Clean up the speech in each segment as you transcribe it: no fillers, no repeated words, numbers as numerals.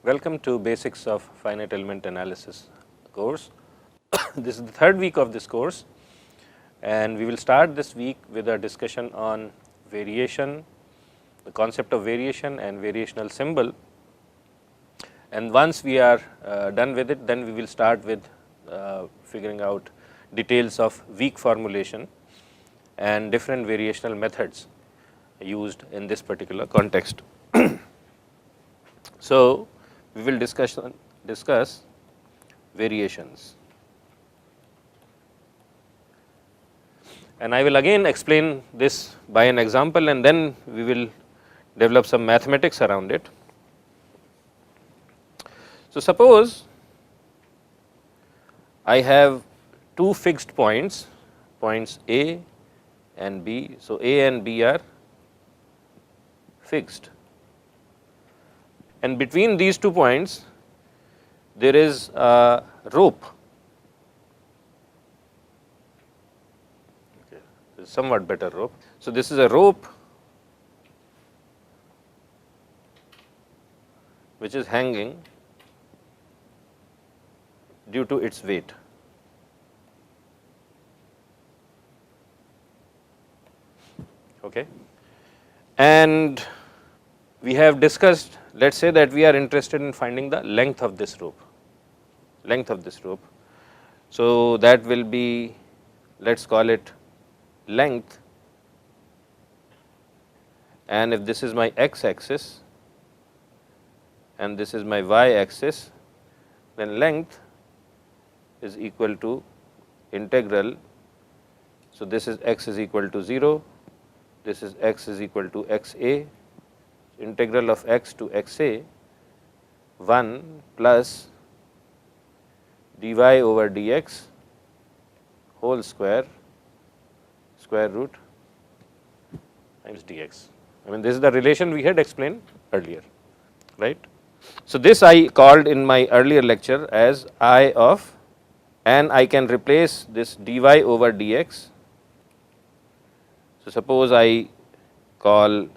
Welcome to Basics of Finite Element Analysis course. This is the third week of this course, and we will start this week with a discussion on variation, the concept of variation and variational symbol. And once we are done with it, then we will start with figuring out details of weak formulation and different variational methods used in this particular context. So, we will discuss variations, and I will again explain this by an example, and then we will develop some mathematics around it. So, suppose I have two fixed points A and B. So, A and B are fixed, and between these 2 points there is a rope, somewhat better rope. So, this is a rope which is hanging due to its weight. Okay. And we have discussed, let us say that we are interested in finding the length of this rope, So, that will be, let us call it length, and if this is my x axis and this is my y axis, then length is equal to integral. So, this is x is equal to 0, this is x is equal to x a, integral of x to x a 1 plus dy over dx whole square root times dx. I mean, this is the relation we had explained earlier, right. So, this I called in my earlier lecture as I of, and I can replace this dy over dx. So, suppose I call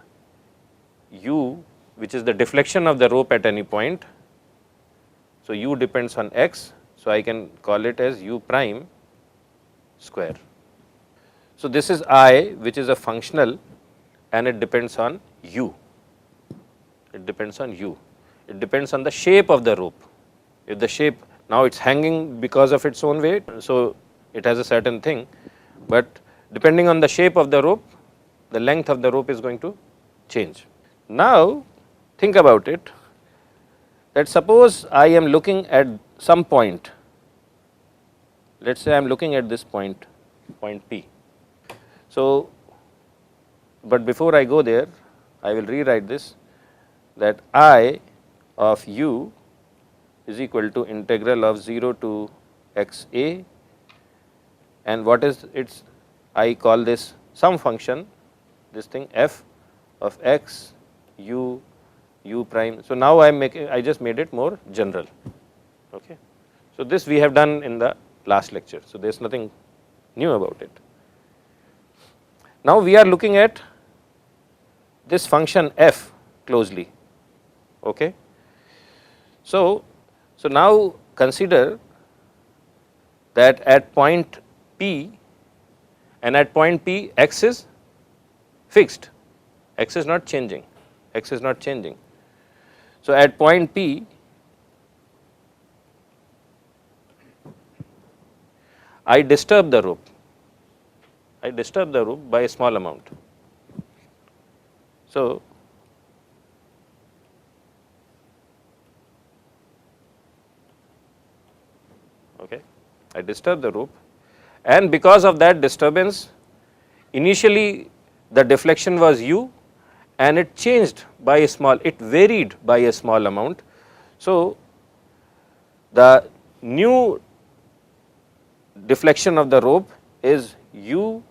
u, which is the deflection of the rope at any point. So, u depends on x. So, I can call it as u prime square. So, this is I, which is a functional, and it depends on u. It depends on the shape of the rope. If the shape, now it is hanging because of its own weight, so it has a certain thing, but depending on the shape of the rope, the length of the rope is going to change. Now, think about it, that suppose I am looking at some point, let us say I am looking at this point P. So, but before I go there, I will rewrite this, that I of u is equal to integral of 0 to x a, and what is its, I call this some function, this thing f of x u prime. So, now I just made it more general. Okay. So, this we have done in the last lecture. So, there is nothing new about it. Now, we are looking at this function f closely. Okay. So, now consider that at point P, and at point P x is fixed, x is not changing. So, at point P I disturb the rope by a small amount. So, okay, I disturb the rope, and because of that disturbance, initially the deflection was u, and it changed by a small, it varied by a small amount. So, the new deflection of the rope is u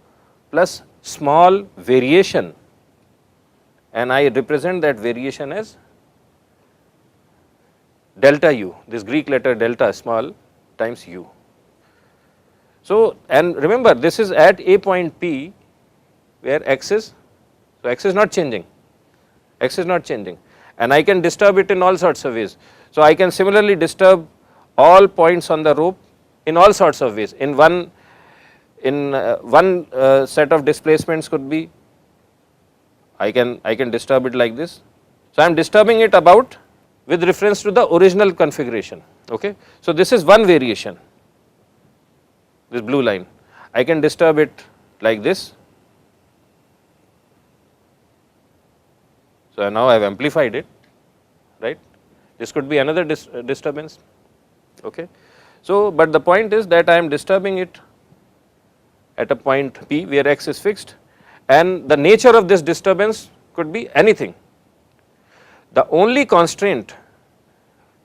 plus small variation, and I represent that variation as delta u, this Greek letter delta small times u. So, and remember this is at a point P where x is, so x is not changing, and I can disturb it in all sorts of ways. So, I can similarly disturb all points on the rope in all sorts of ways. In one set of displacements could be I can disturb it like this. So, I am disturbing it about with reference to the original configuration. Okay. So, this is one variation, this blue line. I can disturb it like this. So, now I have amplified it, right. This could be another disturbance. Okay. So, but the point is that I am disturbing it at a point P where x is fixed, and the nature of this disturbance could be anything. The only constraint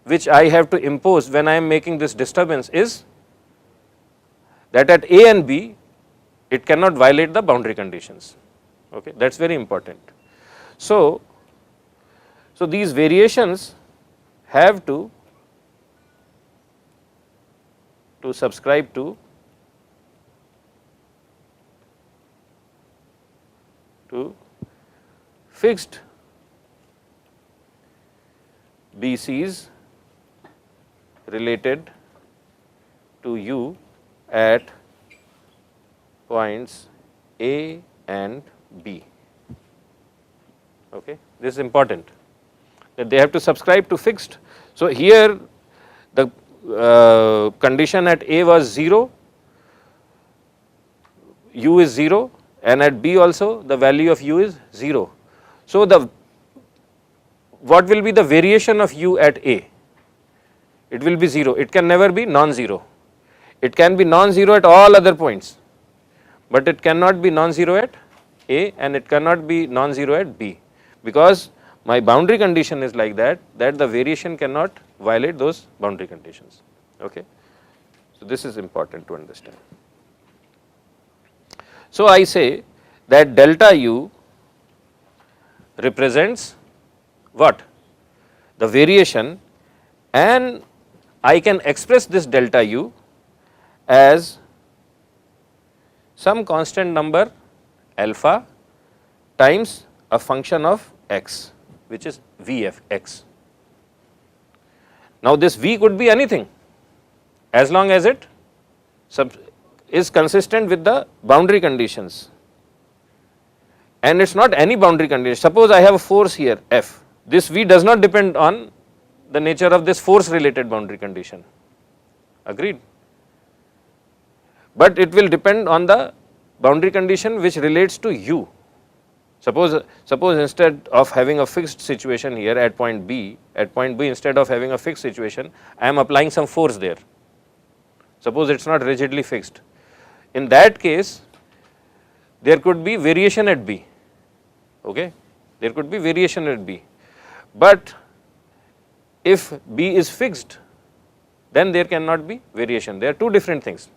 which I have to impose when I am making this disturbance is that at A and B it cannot violate the boundary conditions. Okay. That is very important. So, these variations have to subscribe to fixed BCs related to U at points A and B. Okay. This is important, that they have to subscribe to fixed. So, here the condition at A was 0, U is 0, and at B also the value of U is 0. So, what will be the variation of U at A? It will be 0, it can never be non-zero. It can be non-zero at all other points, but it cannot be non-zero at A and it cannot be non-zero at B, because my boundary condition is like that the variation cannot violate those boundary conditions. Okay. So, this is important to understand. So, I say that delta U represents what? The variation, and I can express this delta U as some constant number alpha times a function of x, which is Vf x. Now, this V could be anything as long as it is consistent with the boundary conditions, and it is not any boundary condition. Suppose I have a force here F, this V does not depend on the nature of this force related boundary condition, agreed, but it will depend on the boundary condition which relates to U. Suppose instead of having a fixed situation here at point B instead of having a fixed situation, I am applying some force there. Suppose it is not rigidly fixed. In that case, there could be variation at B, okay? There could be variation at B, but if B is fixed, then there cannot be variation. They are two different things.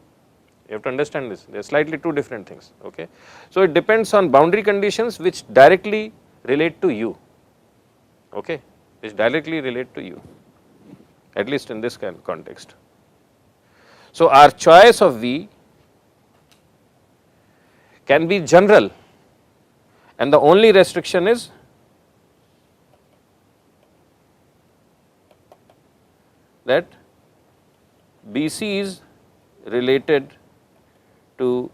You have to understand this, they are slightly two different things. Okay. So, it depends on boundary conditions which directly relate to U, okay, which directly relate to U, at least in this context. So, our choice of V can be general, and the only restriction is that BC is related to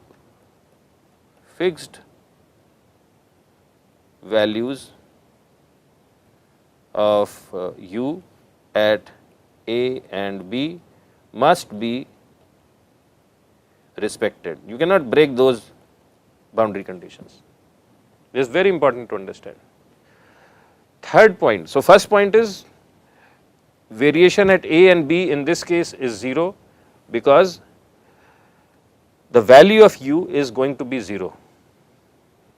fixed values of U at A and B must be respected. You cannot break those boundary conditions. This is very important to understand. Third point, so first point is variation at A and B in this case is 0 because the value of U is going to be 0.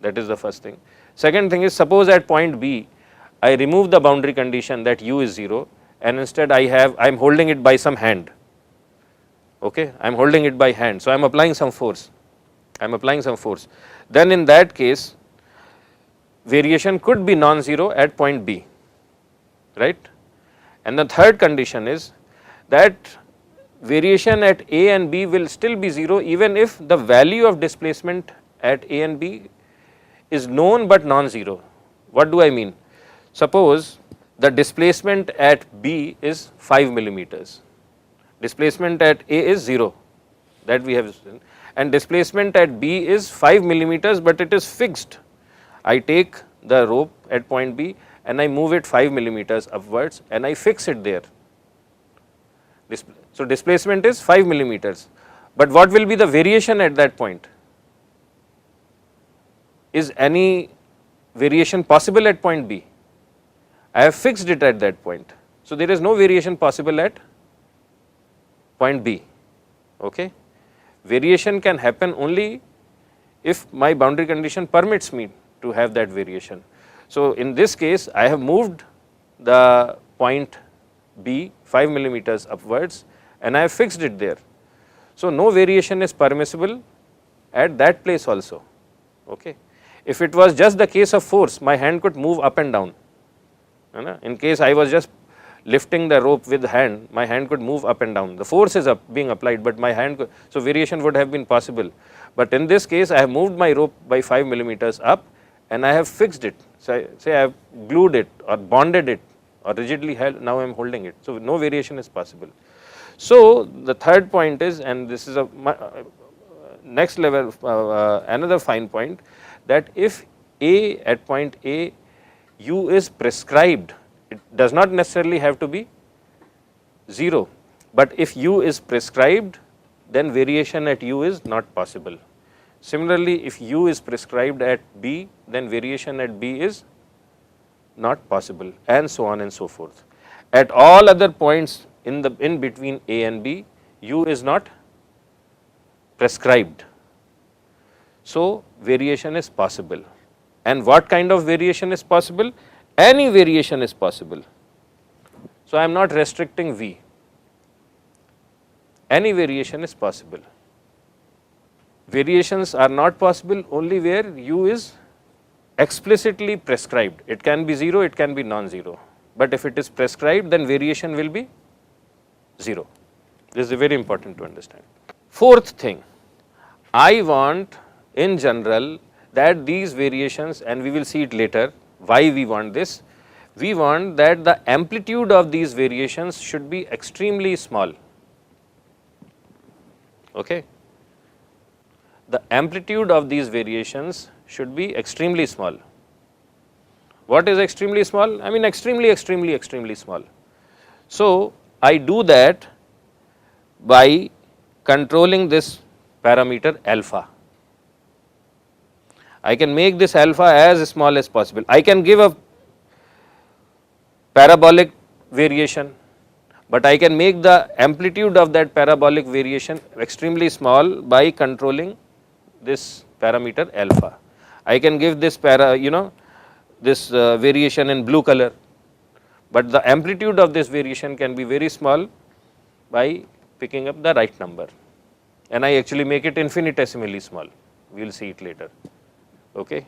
That is the first thing. Second thing is, suppose at point B I remove the boundary condition that U is 0 and instead I am holding it by some hand, okay, I am holding it by hand. So, I am applying some force, then in that case variation could be non-zero at point B, right. And the third condition is that variation at A and B will still be 0 even if the value of displacement at A and B is known but non-zero. What do I mean? Suppose the displacement at B is 5 millimeters, displacement at A is 0, that we have seen, and displacement at B is 5 millimeters, but it is fixed. I take the rope at point B and I move it 5 millimeters upwards and I fix it there. So, displacement is 5 millimeters, but what will be the variation at that point? Is any variation possible at point B? I have fixed it at that point. So, there is no variation possible at point B. Okay. Variation can happen only if my boundary condition permits me to have that variation. So, in this case I have moved the point B 5 millimeters upwards and I have fixed it there. So, no variation is permissible at that place also. Okay. If it was just the case of force, my hand could move up and down. In case I was just lifting the rope with hand, my hand could move up and down. The force is being applied, but my hand could, so variation would have been possible. But in this case, I have moved my rope by 5 millimeters up and I have fixed it. So, say I have glued it or bonded it or rigidly held, now I am holding it. So, no variation is possible. So, the third point is, and this is a next level, another fine point, that if A at point A, U is prescribed, it does not necessarily have to be 0, but if U is prescribed, then variation at U is not possible. Similarly, if U is prescribed at B, then variation at B is not possible, and so on and so forth. At all other points in between A and B, U is not prescribed. So, variation is possible. And what kind of variation is possible? Any variation is possible. So, I am not restricting V. Any variation is possible. Variations are not possible only where U is explicitly prescribed. It can be 0, it can be non-zero. But if it is prescribed, then variation will be 0. This is very important to understand. Fourth thing, I want in general that these variations, and we will see it later, why we want this, we want that the amplitude of these variations should be extremely small. Okay. The amplitude of these variations should be extremely small. What is extremely small? I mean extremely small. So, I do that by controlling this parameter alpha. I can make this alpha as small as possible. I can give a parabolic variation, but I can make the amplitude of that parabolic variation extremely small by controlling this parameter alpha. I can give this this variation in blue color, but the amplitude of this variation can be very small by picking up the right number, and I actually make it infinitesimally small. We will see it later. Okay.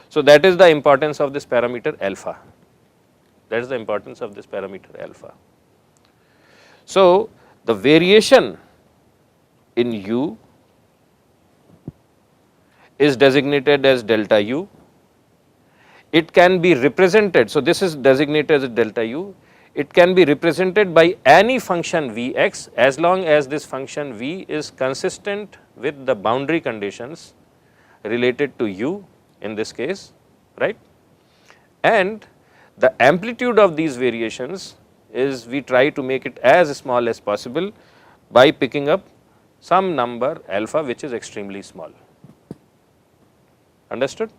So, that is the importance of this parameter alpha. That is the importance of this parameter alpha. So, the variation in U is designated as delta U. It can be represented, so this is designated as delta U. It can be represented by any function Vx as long as this function V is consistent with the boundary conditions related to U in this case, right. And the amplitude of these variations is, we try to make it as small as possible by picking up some number alpha which is extremely small. Understood?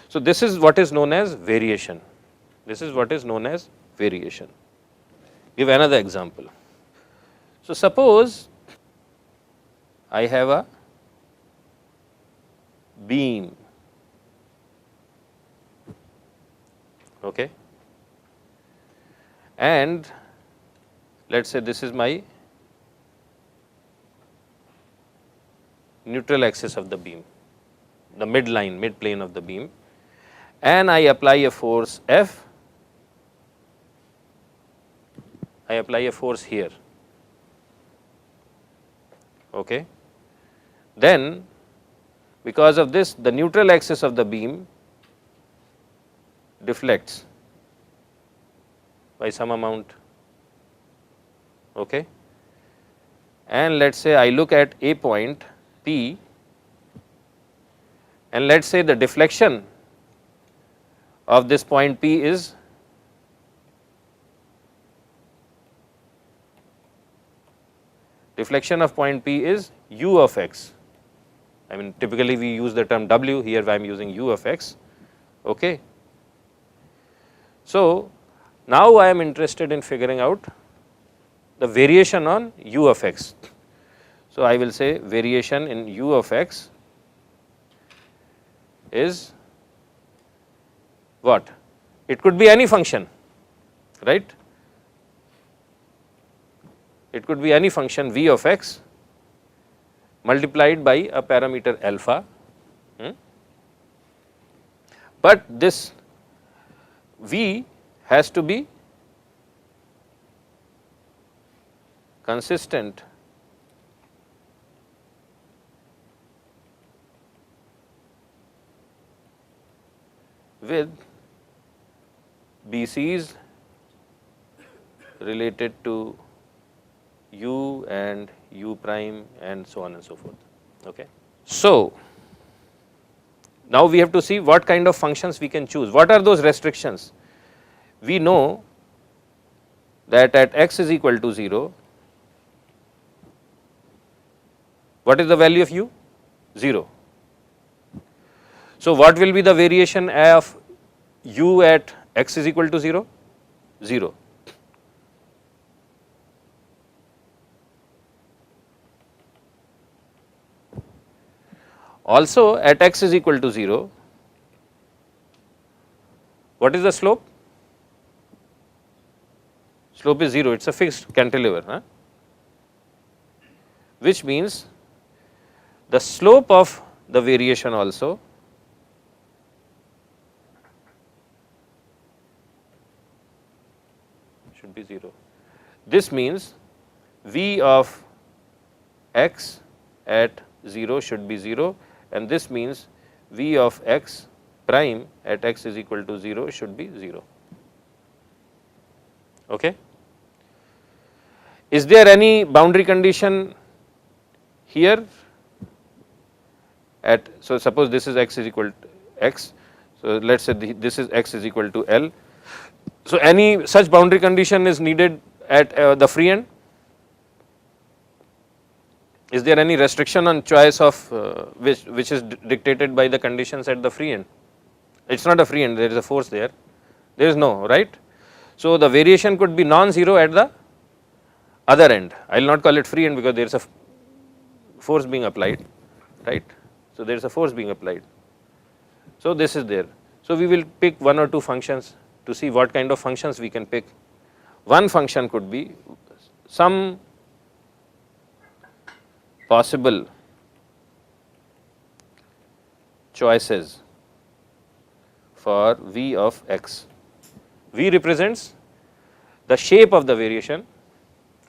So, this is what is known as variation. This is what is known as variation. Give another example. So, suppose I have a beam, okay, and let us say this is my neutral axis of the beam, the midline, mid plane of the beam, and I apply a force F, I apply a force here, okay. Then because of this, the neutral axis of the beam deflects. by some amount. Okay. And let us say I look at a point P, and let us say the deflection of this point P is point P is u of x. I mean, typically we use the term w, here I am using u of x. Okay. So, now I am interested in figuring out the variation on u of x. So, I will say variation in u of x is what? It could be any function, right? It could be any function v of x multiplied by a parameter alpha, but this v has to be consistent with BCs related to u and u prime and so on and so forth. Okay. So, now we have to see what kind of functions we can choose. What are those restrictions? We know that at x is equal to 0, what is the value of u? 0. So, what will be the variation of u at x is equal to 0? 0. Also at x is equal to 0, what is the slope? Slope is 0, it is a fixed cantilever, which means the slope of the variation also should be 0. This means v of x at 0 should be 0, and this means v of x prime at x is equal to 0 should be 0. Okay. Is there any boundary condition here at, so suppose this is x is equal to x, so let us say this is x is equal to L. So, any such boundary condition is needed at the free end? Is there any restriction on choice of which is dictated by the conditions at the free end? It is not a free end, there is a force there, there is no, right. So, the variation could be non-zero at the other end. I will not call it free end because there is a force being applied, right. So, there is a force being applied. So, this is there. So, we will pick one or two functions to see what kind of functions we can pick. One function could be some possible choices for v of x. V represents the shape of the variation,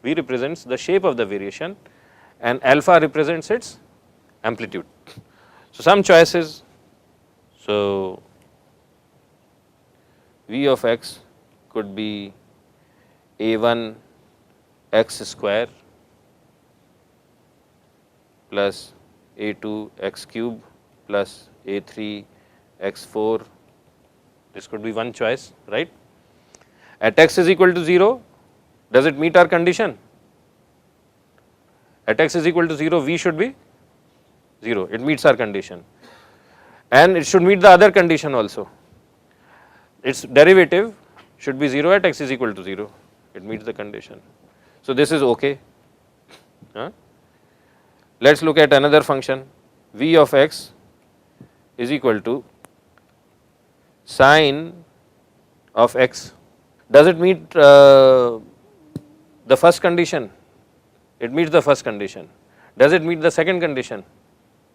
V represents the shape of the variation, and alpha represents its amplitude. So, some choices, so v of x could be a1 x square plus a2 x cube plus a3 x4, this could be one choice, right. At x is equal to 0, does it meet our condition? At x is equal to 0, v should be 0, it meets our condition, and it should meet the other condition also. Its derivative should be 0 at x is equal to 0, it meets the condition. So, this is okay. Let us look at another function, v of x is equal to sine of x. Does it meet the first condition? It meets the first condition. Does it meet the second condition?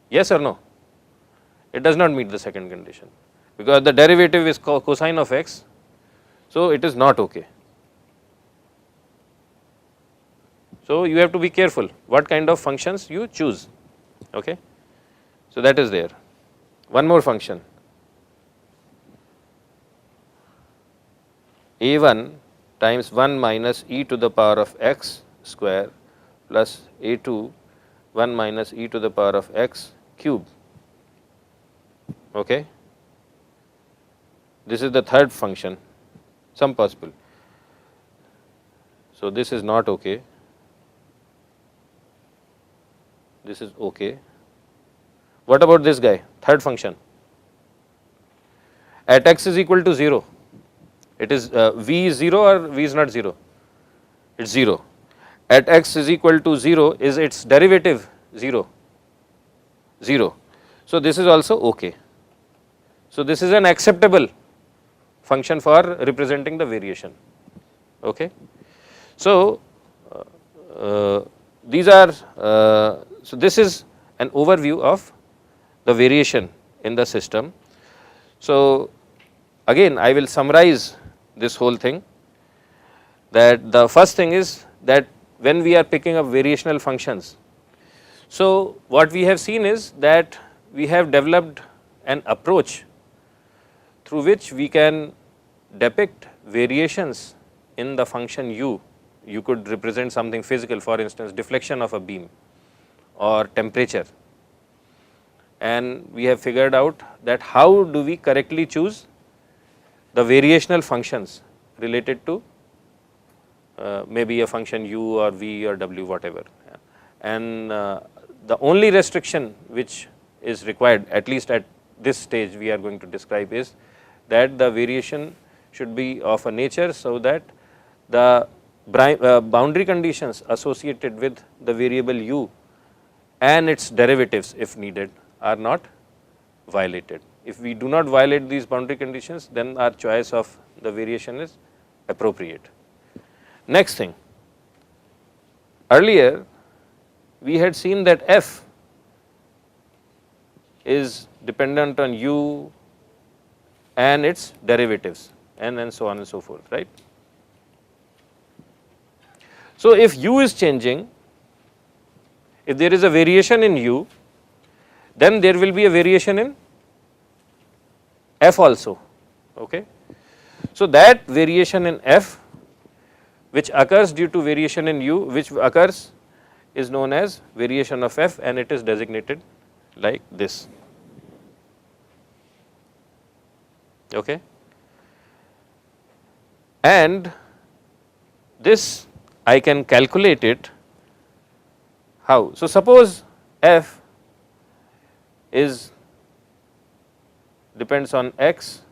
Yes or no? It does not meet the second condition, because the derivative is cosine of x, so it is not okay. So, you have to be careful what kind of functions you choose, okay. So, that is there. One more function, a1 times 1 minus e to the power of x square plus a2 1 minus e to the power of x cube. Okay. This is the third function, some possible. So, this is not okay, this is okay. What about this guy, third function? At x is equal to 0, it is v is 0 or v is not 0? It is 0. At x is equal to 0, is its derivative 0? 0. So, this is also okay. So, this is an acceptable function for representing the variation. Okay. So, these are, so this is an overview of the variation in the system. So, again I will summarize this whole thing, that the first thing is that when we are picking up variational functions, so what we have seen is that we have developed an approach through which we can depict variations in the function u. You could represent something physical, for instance deflection of a beam or temperature, and we have figured out that how do we correctly choose the variational functions related to maybe a function u or v or w, whatever. And the only restriction which is required, at least at this stage we are going to describe, is that the variation should be of a nature so that the boundary conditions associated with the variable u and its derivatives, if needed, are not violated. If we do not violate these boundary conditions, then our choice of the variation is appropriate. Next thing, earlier we had seen that f is dependent on u and its derivatives and so on and so forth, right. So, if u is changing, if there is a variation in u, then there will be a variation in f also. Okay. So, that variation in f which occurs due to variation in u, which occurs, is known as variation of f, and it is designated like this. Okay. And this I can calculate it how? So, suppose f is depends on x,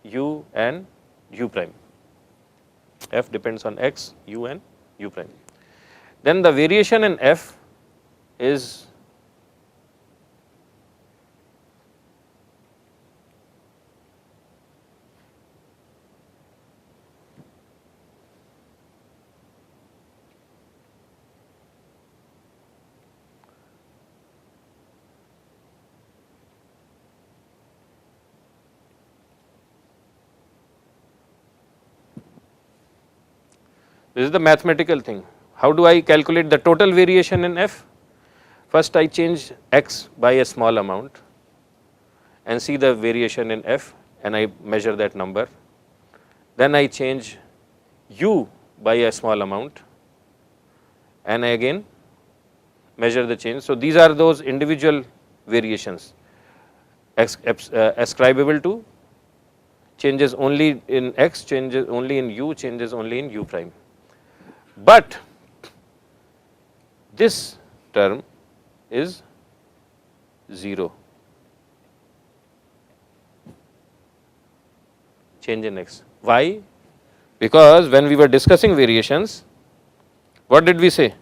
u and u prime, f depends on x, u and u prime. Then the variation in f is this is the mathematical thing. How do I calculate the total variation in f? First I change x by a small amount and see the variation in f, and I measure that number. Then I change u by a small amount and I again measure the change. So, these are those individual variations ascribable to changes only in x, changes only in u, changes only in u prime. But this term is 0, change in x. Why? Because when we were discussing variations, what did we say?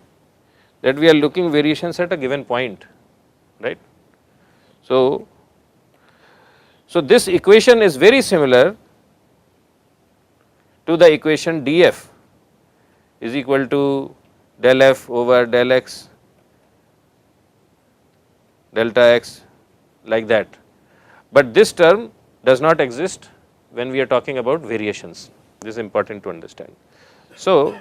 That we are looking variations at a given point, right. So, this equation is very similar to the equation df is equal to del f over del x delta x, like that. But this term does not exist when we are talking about variations. This is important to understand. So,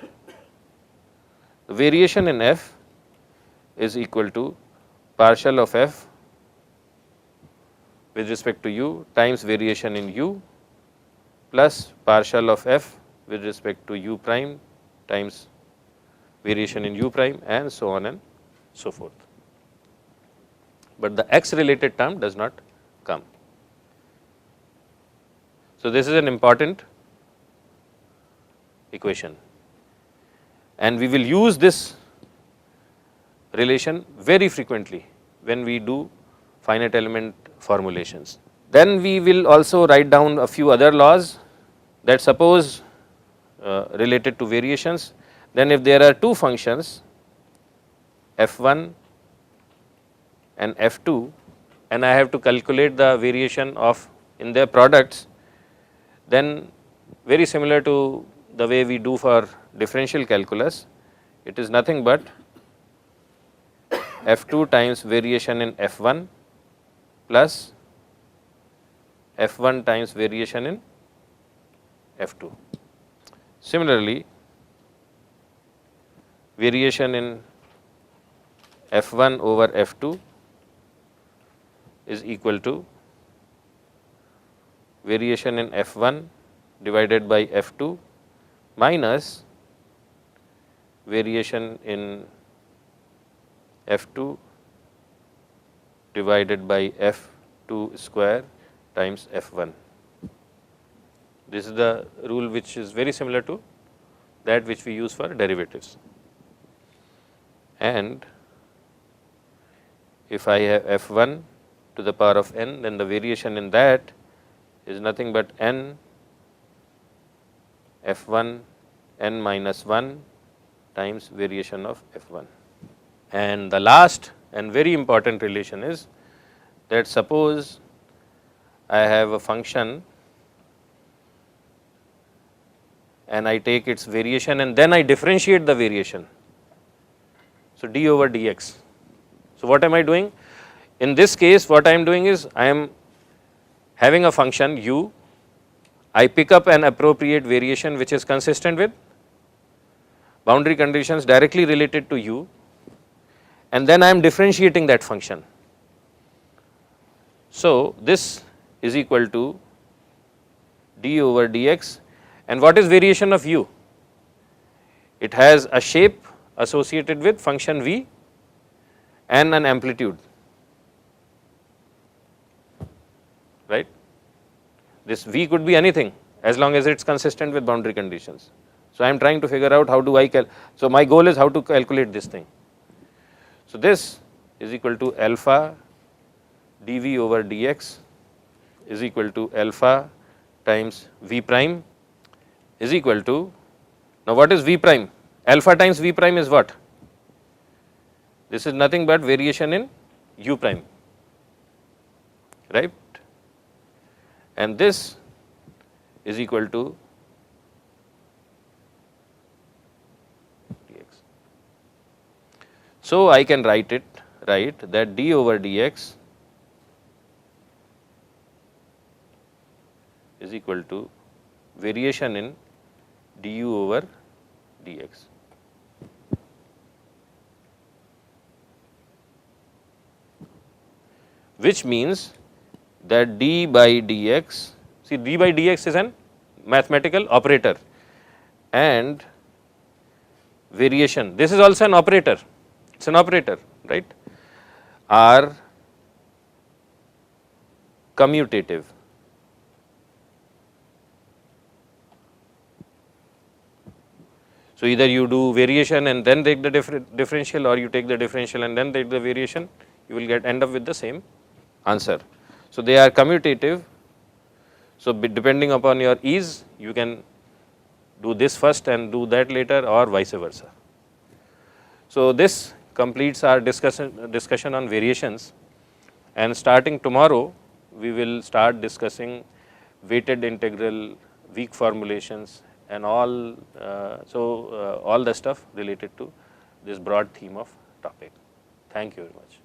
the variation in f is equal to partial of f with respect to u times variation in u plus partial of f with respect to u prime times variation in u prime and so on and so forth. But the x related term does not come. So, this is an important equation, and we will use this relation very frequently when we do finite element formulations. Then we will also write down a few other laws that suppose related to variations. Then if there are two functions f1 and f2 and I have to calculate the variation of in their products, then very similar to the way we do for differential calculus, it is nothing but f2 times variation in f1 plus f1 times variation in f2. Similarly, variation in f1 over f2 is equal to variation in f1 divided by f2 minus variation in f2 divided by f2 square times f1. This is the rule which is very similar to that which we use for derivatives. And if I have f1 to the power of n, then the variation in that is nothing but n f1 n minus 1 times variation of f1. And the last and very important relation is that suppose I have a function and I take its variation and then I differentiate the variation. So, d over dx. So, what am I doing? In this case, what I am doing is I am having a function u, I pick up an appropriate variation which is consistent with boundary conditions directly related to u, and then I am differentiating that function. So, this is equal to d over dx, and what is variation of u? It has a shape associated with function v and an amplitude, right. This v could be anything as long as it is consistent with boundary conditions. So, I am trying to figure out how do I so my goal is how to calculate this thing. So, this is equal to alpha dv over dx is equal to alpha times v prime is equal to, now what is v prime? Alpha times v prime is what? This is nothing but variation in u prime, right, and this is equal to dx. So, I can write that d over dx is equal to variation in du over dx. Which means that d by dx, see d by dx is an mathematical operator and variation, this is also an operator, it is an operator, right, are commutative. So, either you do variation and then take the differential, or you take the differential and then take the variation, you will end up with the same answer. So, they are commutative. So, depending upon your ease, you can do this first and do that later, or vice versa. So, this completes our discussion on variations, and starting tomorrow we will start discussing weighted integral, weak formulations, and all all the stuff related to this broad theme of topic. Thank you very much.